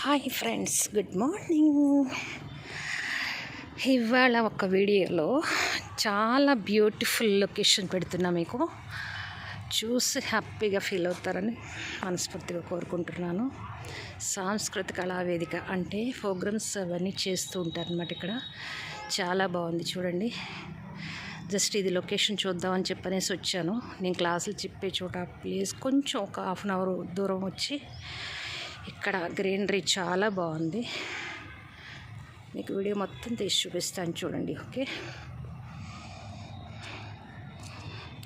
Hi friends, good morning. ఇవాళ ఒక వీడియోలో చాలా బ్యూటిఫుల్ లొకేషన్ పెడుతున్నా, మీకు చూసి హ్యాపీగా ఫీల్ అవుతారని మనస్ఫూర్తిగా కోరుకుంటున్నాను. సాంస్కృతిక కళావేదిక అంటే ప్రోగ్రామ్స్ అవన్నీ చేస్తూ ఉంటారు అన్నమాట. ఇక్కడ చాలా బాగుంది చూడండి. జస్ట్ ఇది లొకేషన్ చూద్దామని చెప్పనేసి వచ్చాను. నేను క్లాసులు చెప్పే చోట ప్లేస్ కొంచెం ఒక హాఫ్ అన్ అవర్ దూరం వచ్చి ఇక్కడ గ్రీనరీ చాలా బాగుంది. మీకు వీడియో మొత్తం తీసి చూపిస్తాను చూడండి. ఓకే,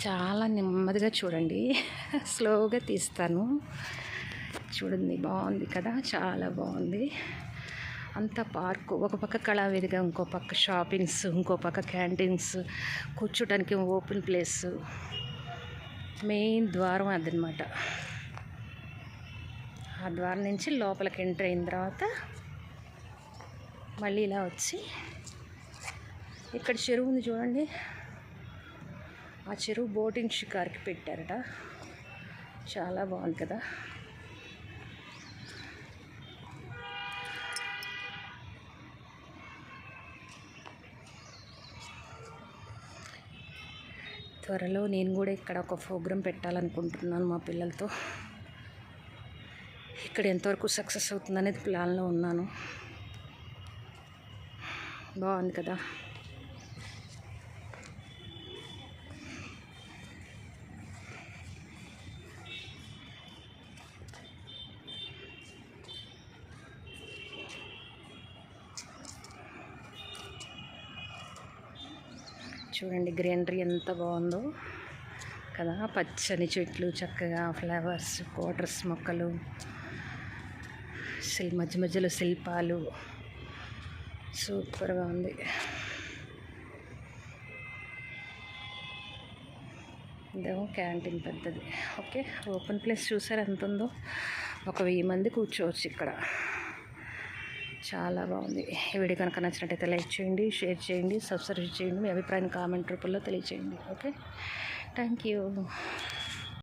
చాలా నెమ్మదిగా చూడండి, స్లోగా తీస్తాను చూడండి. బాగుంది కదా, చాలా బాగుంది. అంత పార్కు, ఒక పక్క కళావేదిక, ఇంకో పక్క షాపింగ్స్, ఇంకో పక్క క్యాంటీన్స్, కూర్చోడానికి ఓపెన్ ప్లేస్. మెయిన్ ద్వారం అదనమాట. ఆ ద్వారం నుంచి లోపలికి ఎంటర్ అయిన తర్వాత మళ్ళీ ఇలా వచ్చి ఇక్కడ చెరువు ఉంది చూడండి. ఆ చెరువు బోటింగ్ షికార్కి పెట్టారట. చాలా బాగుంది కదా. త్వరలో నేను కూడా ఇక్కడ ఒక ప్రోగ్రాం పెట్టాలనుకుంటున్నాను మా పిల్లలతో. ఇక్కడ ఎంతవరకు సక్సెస్ అవుతుందనేది ప్లాన్లో ఉన్నాను. బాగుంది కదా. చూడండి గ్రీనరీ ఎంత బాగుందో కదా. పచ్చని చెట్లు, చక్కగా ఫ్లవర్స్, వాటర్స్, మొక్కలు, మధ్య మధ్యలో శిల్పాలు, సూపర్గా ఉంది. ఇదేమో క్యాంటీన్ పెద్దది. ఓకే, ఓపెన్ ప్లేస్ చూసారు ఎంత ఉందో. 1000 మంది కూర్చోవచ్చు ఇక్కడ. చాలా బాగుంది. ఈ వీడియో కనుక నచ్చినట్టయితే లైక్ చేయండి, షేర్ చేయండి, సబ్స్క్రైబ్ చేయండి. మీ అభిప్రాయాన్ని కామెంట్ రూపంలో తెలియచేయండి. Okay, thank you.